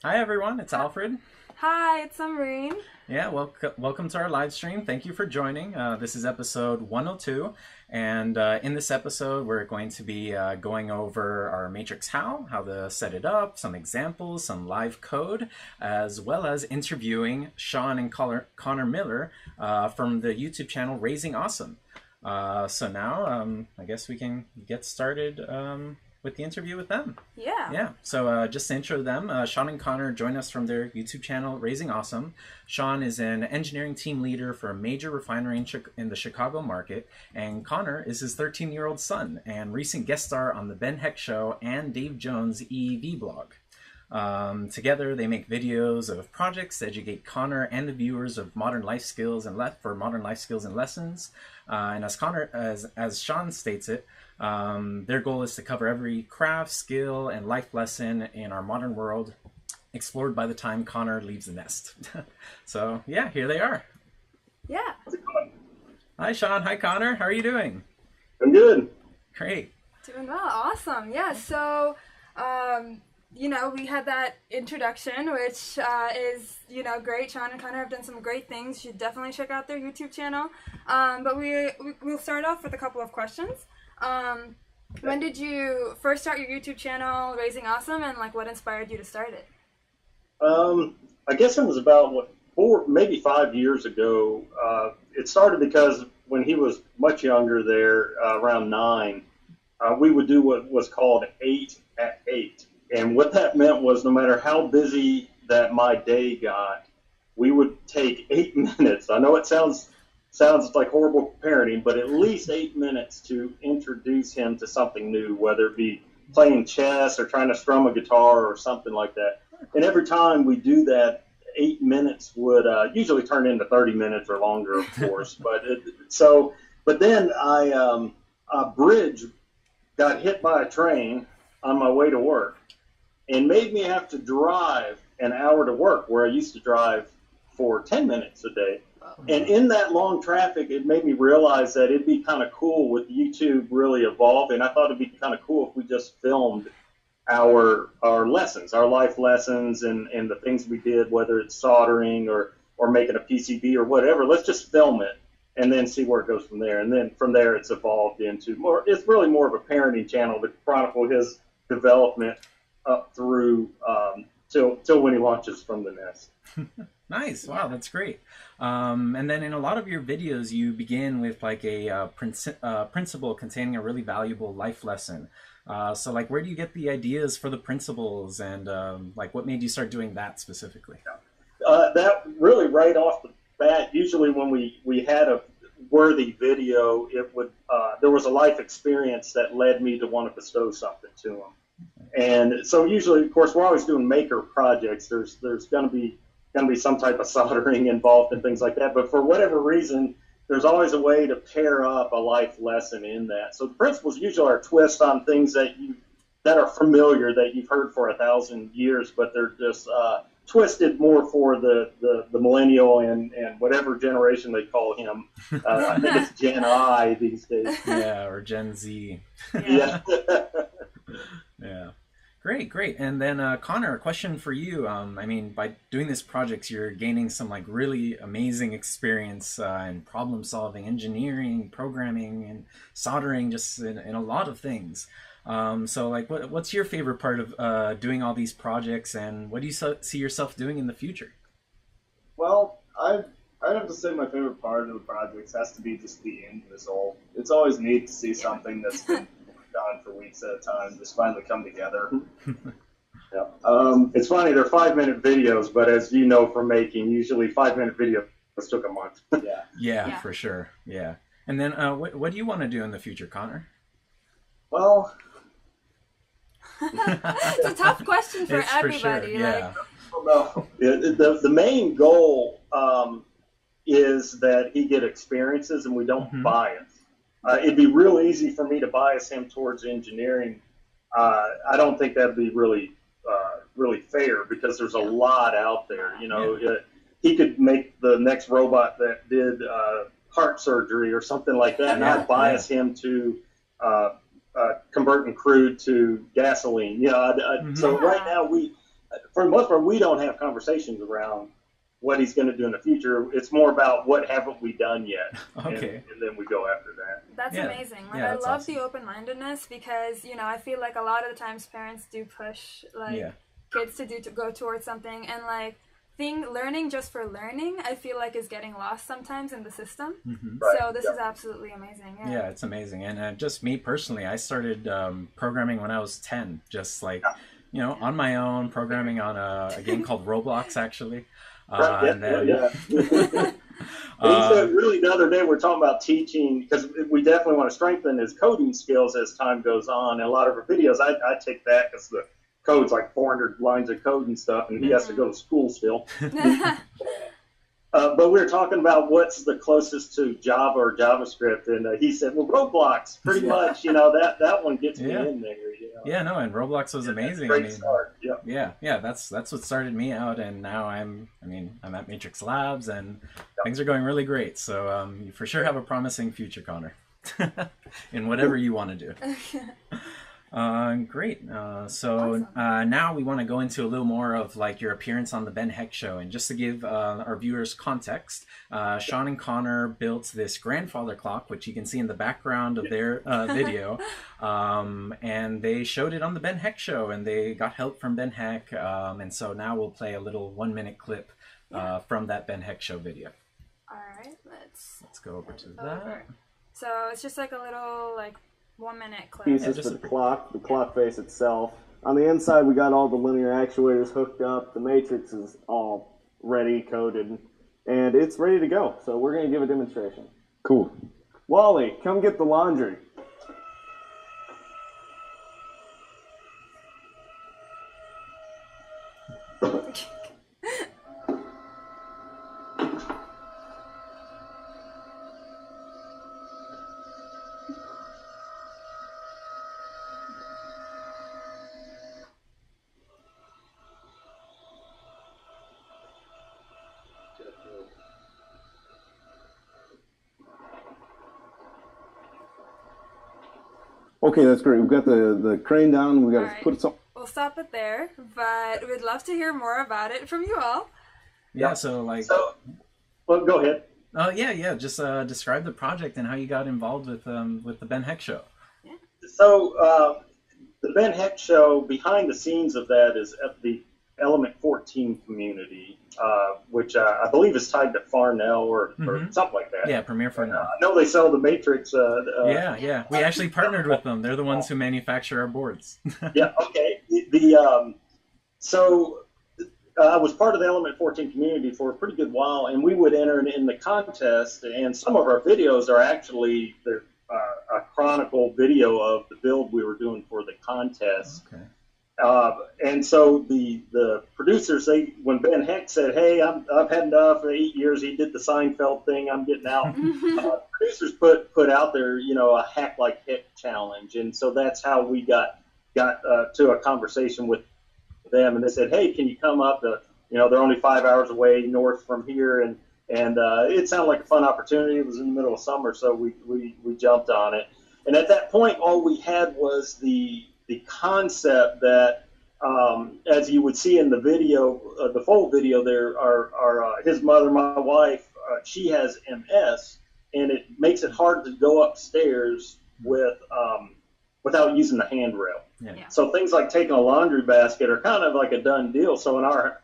Hi everyone, it's Alfred. Hi, it's Summerine. Yeah, welcome to our live stream. Thank you for joining. This is episode 102, and in this episode we're going to be going over our Matrix how to set it up, some examples, some live code, as well as interviewing Sean and Connor Miller from the YouTube channel Raising Awesome. So now I guess we can get started with the interview with them. Yeah. So just to intro them, Sean and Connor join us from their YouTube channel, Raising Awesome. Sean is an engineering team leader for a major refinery in the Chicago market, and Connor is his 13-year-old son and recent guest star on the Ben Heck Show and Dave Jones' EEV blog. Together, they make videos of projects to educate Connor and the viewers of modern life skills and modern life skills and lessons. And as Sean states it, their goal is to cover every craft, skill, and life lesson in our modern world, explored by the time Connor leaves the nest. So yeah, here they are. Yeah. Hi, Sean. Hi, Connor. How are you doing? I'm good. Great. Doing well. Awesome. Yeah. So, we had that introduction, which is, great. Sean and Connor have done some great things. You should definitely check out their YouTube channel. But we'll start off with a couple of questions. When did you first start your YouTube channel, Raising Awesome, and what inspired you to start it? I guess it was about 4, maybe 5 years ago. It started because when he was much younger there, around 9, we would do what was called 8 at 8. And what that meant was no matter how busy that my day got, we would take 8 minutes. I know it sounds like horrible parenting, but at least 8 minutes to introduce him to something new, whether it be playing chess or trying to strum a guitar or something like that. And every time we do that, 8 minutes would usually turn into 30 minutes or longer, of course. But then a bridge got hit by a train on my way to work and made me have to drive an hour to work, where I used to drive for 10 minutes a day. And in that long traffic, it made me realize that it'd be kind of cool with YouTube really evolving. I thought it'd be kind of cool if we just filmed our lessons, our life lessons, and the things we did, whether it's soldering or making a PCB or whatever. Let's just film it and then see where it goes from there. And then from there, it's evolved into more. It's really more of a parenting channel to chronicle his development up through till when he launches from the nest. Nice. Wow, that's great. And then in a lot of your videos, you begin with a principle containing a really valuable life lesson. So where do you get the ideas for the principles, and what made you start doing that specifically? That really right off the bat, usually when we had a worthy video, it would there was a life experience that led me to want to bestow something to him. And so usually, of course, we're always doing maker projects. There's going to be some type of soldering involved and things like that. But for whatever reason, there's always a way to pair up a life lesson in that. So the principles usually are twist on things that are familiar, that you've heard for 1,000 years, but they're just twisted more for the millennial and whatever generation they call him. I think it's Gen I these days. Yeah, or Gen Z. Yeah. Yeah. Great. And then Connor, a question for you. By doing this project, you're gaining some really amazing experience in problem solving, engineering, programming, and soldering, just in a lot of things. So what's your favorite part of doing all these projects, and what do you see yourself doing in the future? Well, I'd have to say my favorite part of the projects has to be just the end result. It's always neat to see something that's been on for weeks at a time just finally come together. Yeah. It's funny, they're 5-minute videos, but as you know from making, usually 5-minute videos took a month. Yeah, for sure. Yeah. And then what do you want to do in the future, Connor? Well, it's a tough question for everybody. For sure. Yeah. The main goal is that he get experiences and we don't bias. It'd be real easy for me to bias him towards engineering. I don't think that'd be really fair, because there's a lot out there. He could make the next robot that did heart surgery or something like that, and I'd bias him to converting crude to gasoline. So right now for the most part, we don't have conversations around what he's going to do in the future. It's more about what haven't we done yet, Okay. and then we go after that. That's Yeah. amazing. Like, Yeah, I that's love awesome. the open-mindedness because, you know, I feel like a lot of the times parents do push, like, Yeah. kids to go towards something, and, like, learning just for learning, I feel like is getting lost sometimes in the system. Right. So this is absolutely amazing. Yeah. Yeah, it's amazing. And just me personally, I started programming when I was 10, just like, you know, on my own, programming on a game called Roblox, actually. Right, And then, yeah. And so really the other day we're talking about teaching, because we definitely want to strengthen his coding skills as time goes on. And a lot of our videos, I take that because the code's like 400 lines of code and stuff, and he has to go to school still. But we were talking about what's the closest to Java or JavaScript, and he said, well, Roblox, pretty much, you know, that one gets me Yeah. in there. You know? Yeah, no, and Roblox was amazing. Great I mean, start. Yeah. yeah, that's what started me out, and now I'm at Matrix Labs, and things are going really great. So you for sure have a promising future, Connor, in whatever you want to do. Great. So now we want to go into a little more of like your appearance on the Ben Heck Show, and just to give our viewers context, Sean and Connor built this grandfather clock, which you can see in the background of their video, and they showed it on the Ben Heck Show, and they got help from Ben Heck, and so now we'll play a little 1-minute clip from that Ben Heck Show video. All right, let's go over to over. that. So it's just like a little 1-minute clip. Pieces just for a- the clock face itself. On the inside, we got all the linear actuators hooked up. The matrix is all ready, coded, and it's ready to go. So we're going to give a demonstration. Cool. Wally, come get the laundry. Okay, that's great. We've got the crane down. We got to All right. put some. We'll stop it there, but we'd love to hear more about it from you all. Yeah, so like, So, well, go ahead. oh yeah, just describe the project and how you got involved with the Ben Heck Show. So the Ben Heck Show, behind the scenes of that is at the Element 14 community, which I believe is tied to Farnell or something like that. Yeah, Premiere for now. I know they sell the Matrix. Yeah. We actually partnered with them. They're the ones who manufacture our boards. Yeah, okay. So I was part of the Element 14 community for a pretty good while, and we would enter in the contest, and some of our videos are actually a chronicle video of the build we were doing for the contest. Okay. And so the producers, when Ben Heck said, "Hey, I've had enough for 8 years," he did the Seinfeld thing. I'm getting out. Producers put out there, a Hack Like Heck challenge, and so that's how we got to a conversation with them. And they said, "Hey, can you come up to? They're only 5 hours away north from here," and it sounded like a fun opportunity. It was in the middle of summer, so we jumped on it. And at that point, all we had was the concept that, as you would see in the video, the full video, there are his mother, my wife, she has MS, and it makes it hard to go upstairs without using the handrail. Yeah. So things like taking a laundry basket are kind of like a done deal. So in our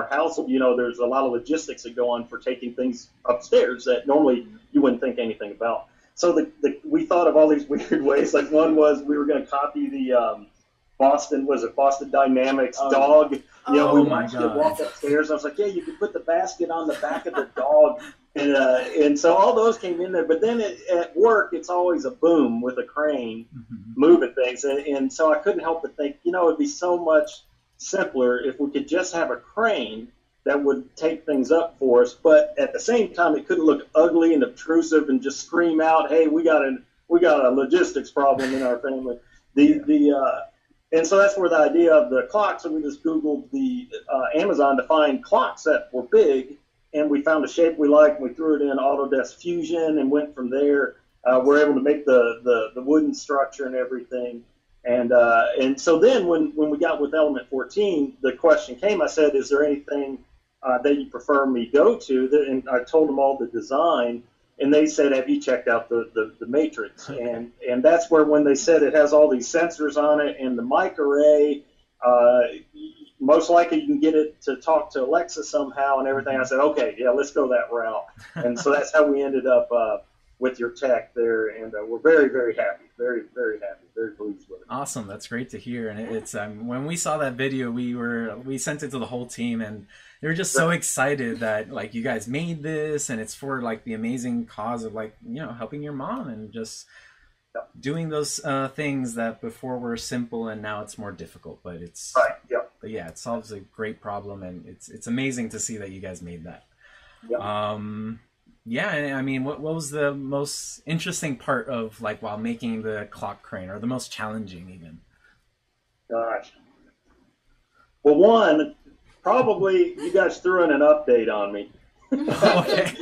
household, there's a lot of logistics that go on for taking things upstairs that normally you wouldn't think anything about. So we thought of all these weird ways. Like one was we were going to copy the Boston Dynamics dog. We watched it walk upstairs. I was like, yeah, you could put the basket on the back of the dog. And so all those came in there. But then at work, it's always a boom with a crane moving things. And so I couldn't help but think, it'd be so much simpler if we could just have a crane that would take things up for us, but at the same time, it couldn't look ugly and obtrusive and just scream out, "Hey, we got a logistics problem in our family." And so that's where the idea of the clock. So we just Googled the Amazon to find clocks that were big, and we found a shape we liked. And we threw it in Autodesk Fusion and went from there. We're able to make the wooden structure and everything. And so then when we got with Element 14, the question came. I said, "Is there anything that you prefer me go to?" And I told them all the design, and they said, "Have you checked out the Matrix?" And that's where when they said it has all these sensors on it and the mic array, most likely you can get it to talk to Alexa somehow and everything. I said, "Okay, yeah, let's go that route." And so that's how we ended up with your tech there, and we're very, very happy, very, very happy, very pleased with it. Awesome, that's great to hear. And it's when we saw that video, we sent it to the whole team, and they were just so excited that like you guys made this, and it's for like the amazing cause of like helping your mom and just doing those things that before were simple and now it's more difficult. But it's right, yeah. But yeah, it solves a great problem, and it's amazing to see that you guys made that. Yeah. Yeah, I mean, what was the most interesting part of like while making the clock crane, or the most challenging even? Gosh. Well, one, probably you guys threw in an update on me. Okay.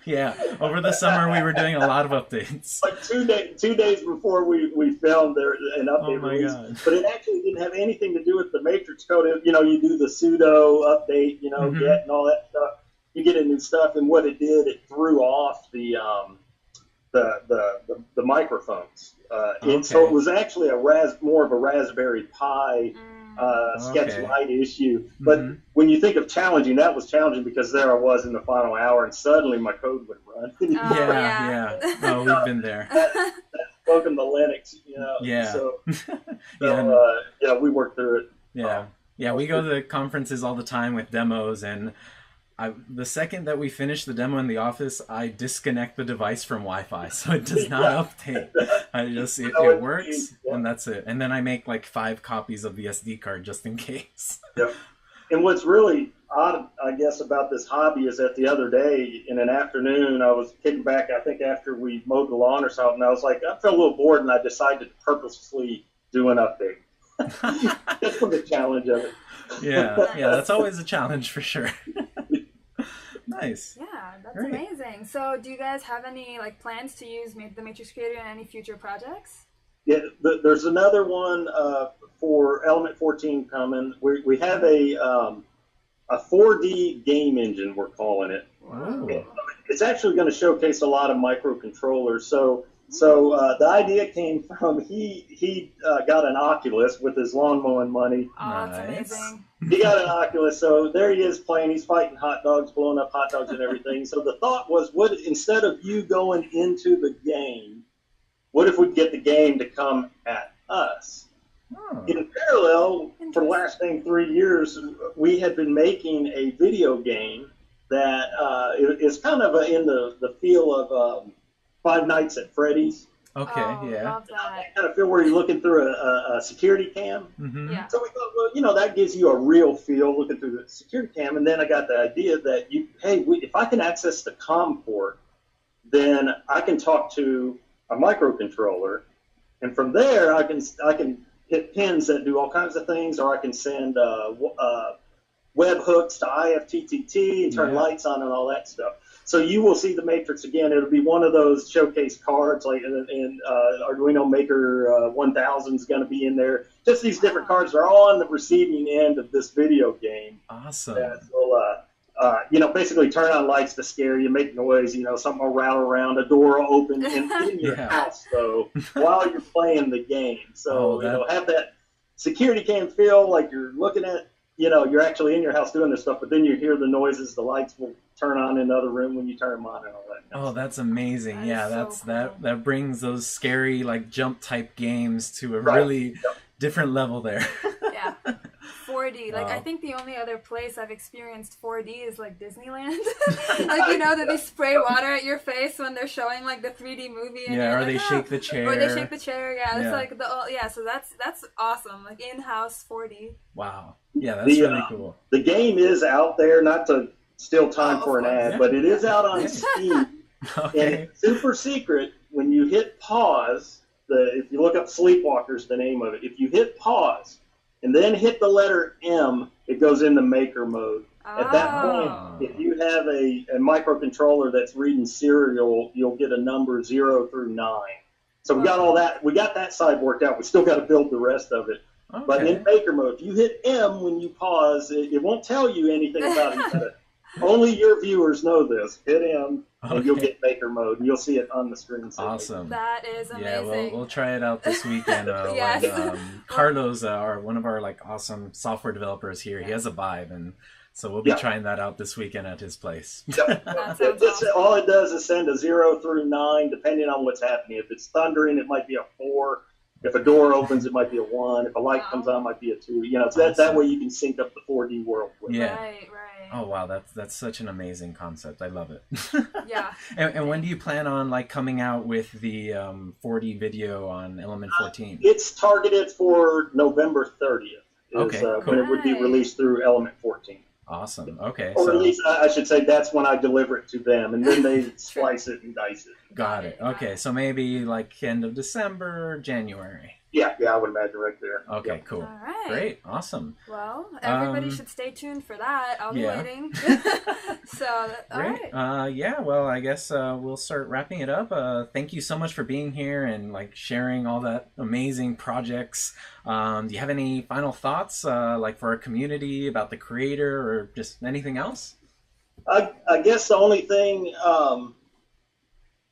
Yeah, over the summer we were doing a lot of updates. Like 2 days before we filmed there an update release, God. But it actually didn't have anything to do with the Matrix code. You do the sudo update, get and all that stuff. You get into stuff, and what it did, it threw off the microphones. And so it was actually more of a Raspberry Pi Sketch Lite issue. But when you think of challenging, that was challenging because there I was in the final hour, and suddenly my code would run. Yeah. Oh, we've been there. Welcome to Linux, Yeah. So, Yeah. We worked through it. Yeah, we go to conferences all the time with demos, and the second that we finish the demo in the office, I disconnect the device from Wi-Fi, so it does not update. It works, and that's it. And then I make like 5 copies of the SD card just in case. Yep. And what's really odd, I guess, about this hobby is that the other day in an afternoon, I was kicking back, I think after we mowed the lawn or something, I was like, I felt a little bored, and I decided to purposefully do an update. Just for the challenge of it. Yeah, that's always a challenge for sure. Nice. Yeah, that's Great. amazing. So do you guys have any like plans to use the Matrix Creator in any future projects? Yeah, there's another one for Element 14 coming. We have a 4D game engine, we're calling it. Wow. It's actually going to showcase a lot of microcontrollers. So the idea came from he got an Oculus with his lawn mowing money. Oh, that's amazing. He got an Oculus, so there he is playing. He's fighting hot dogs, blowing up hot dogs and everything. So the thought was, instead of you going into the game, what if we get the game to come at us? Oh. In parallel, for the last 3 years, we had been making a video game that is kind of in the feel of Five Nights at Freddy's. Okay, yeah. Love that. Kind of feel where you're looking through a security cam. Mm-hmm. Yeah. So we thought, well, that gives you a real feel looking through the security cam. And then I got the idea that if I can access the COM port, then I can talk to a microcontroller, and from there I can hit pins that do all kinds of things, or I can send web hooks to IFTTT and turn lights on and all that stuff. So you will see the Matrix again. It'll be one of those showcase cards, like and Arduino Maker 1000 is going to be in there. Just these different cards are all on the receiving end of this video game. Awesome. That will, basically turn on lights to scare you, make noise. Something will rattle around, a door will open in your house, though, while you're playing the game. So have that security cam feel like you're looking at. You're actually in your house doing this stuff, but then you hear the noises. The lights will turn on in another room when you turn them on and all that. Oh, that's amazing. That That brings those scary like jump type games to a really different level there. Yeah. 4D. Like, Wow. I think the only other place I've experienced 4D is like Disneyland. Like, that they spray water at your face when they're showing like the 3D movie. And Yeah, you're or like, they shake the chair. Or they shake the chair. Yeah, it's Yeah. like so that's awesome. Like in-house 4D. Wow. Yeah, that's really cool. The game is out there, not to steal time for an of course. ad, but it is out on Steam, and Okay. it's super secret. When you hit pause, if you look up Sleepwalkers, the name of it, if you hit pause and then hit the letter M, it goes into maker mode. At that Oh. point, if you have a microcontroller that's reading serial, you'll get a number 0 through 9. So we got all that. We got that side worked out. We still got to build the rest of it. Okay. But in maker mode, if you hit M when you pause, it won't tell you anything about it. Only your viewers know this. Hit M, and you'll get maker mode, and you'll see it on the screen. Awesome. That is amazing. Yeah, we'll try it out this weekend. Yes. Carlos, one of our like awesome software developers here, he has a Vive, and so we'll be trying that out this weekend at his place. All it does is send a 0 through 9, depending on what's happening. If it's thundering, it might be a 4. If a door opens, it might be a 1. If a light comes on, it might be a 2. You know, so that way you can sync up the 4D world with it. Yeah. Right. Oh wow, that's such an amazing concept. I love it. Yeah. And when do you plan on like coming out with the 4D video on Element 14? It's targeted for November 30th. Okay, cool. When it would be released through Element 14. Awesome. Okay. Or at least I should say that's when I deliver it to them, and then they slice it and dice it. Got it. Okay, so maybe like end of December, January. Yeah, I would imagine right there. Okay, cool. All right. Great. Awesome. Well, everybody should stay tuned for that. I'll be waiting. So, all Great. right. Yeah, well, I guess we'll start wrapping it up. Thank you so much for being here and like sharing all that amazing projects. Do you have any final thoughts like for our community about the creator or just anything else? I guess the only thing,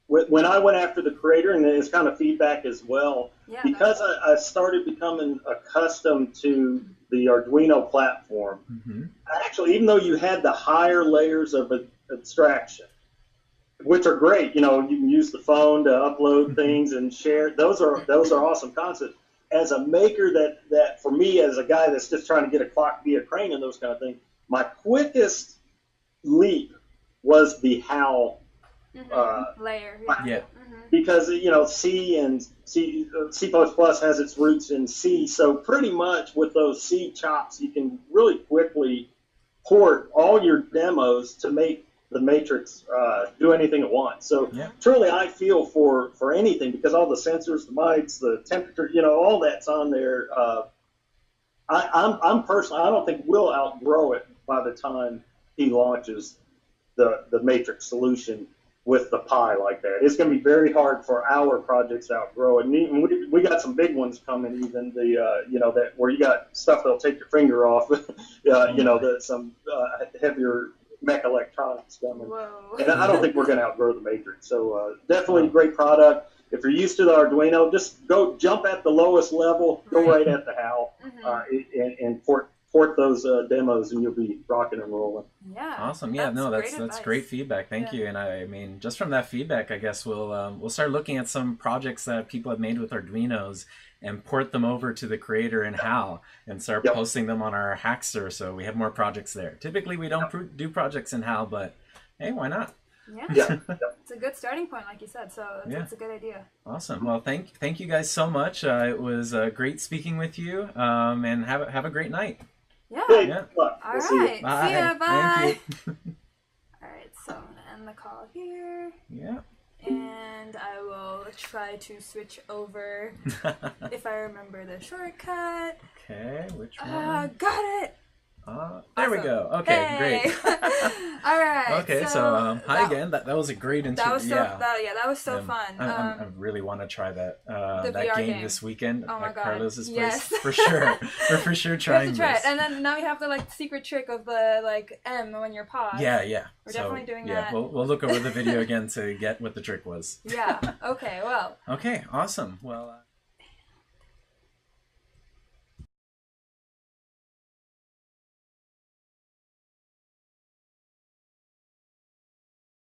when I went after the creator, and it's kind of feedback as well, because I started becoming accustomed to the Arduino platform. Actually, even though you had the higher layers of abstraction, which are great, you know, you can use the phone to upload things and share. Those are awesome concepts. As a maker, that for me, as a guy that's just trying to get a clock via crane and those kind of ththings, my quickest leap was the HAL layer. Yeah. Because, you know, C has its roots in C, so pretty much with those C chops, you can really quickly port all your demos to make the matrix do anything it wants. So truly, I feel for anything, because all the sensors, the mics, the temperature, you know, all that's on there. I'm personally, I don't think we'll outgrow it by the time he launches the matrix solution with the Pi like that. It's going to be very hard for our projects to outgrow it. And we got some big ones coming, even you know, that where you got stuff that'll take your finger off, you know, some heavier mech electronics coming. Whoa. And I don't think we're going to outgrow the matrix. So definitely a great product. If you're used to the Arduino, just go jump at the lowest level, go right at the HAL, and port those demos, and you'll be rocking and rolling. Yeah. Awesome. Yeah. That's great feedback. Thank you. And I mean, just from that feedback, I guess we'll start looking at some projects that people have made with Arduinos and port them over to the creator in HAL and start posting them on our Hackster, so we have more projects there. Typically, we don't do projects in HAL, but hey, why not? Yeah. It's a good starting point, like you said, so that's a good idea. Awesome. Well, thank you guys so much. It was great speaking with you, and have a great night. Yeah. Hey, All right. See ya. Bye. Thank you. All right. So I'm gonna end the call here. Yeah. And I will try to switch over if I remember the shortcut. Okay. Which one? Got it. There we go. Okay, great. All right. Okay, so hi again. That was a great interview. That was so fun. I really want to try that VR game this weekend oh my at God. Carlos's place. Yes. For sure. We're for sure trying this. this. And then now we have the like secret trick of the like M when you're paused. Yeah. We're definitely doing that. We'll look over the video again to get what the trick was. Yeah. Okay. Well. Okay. Awesome. Well.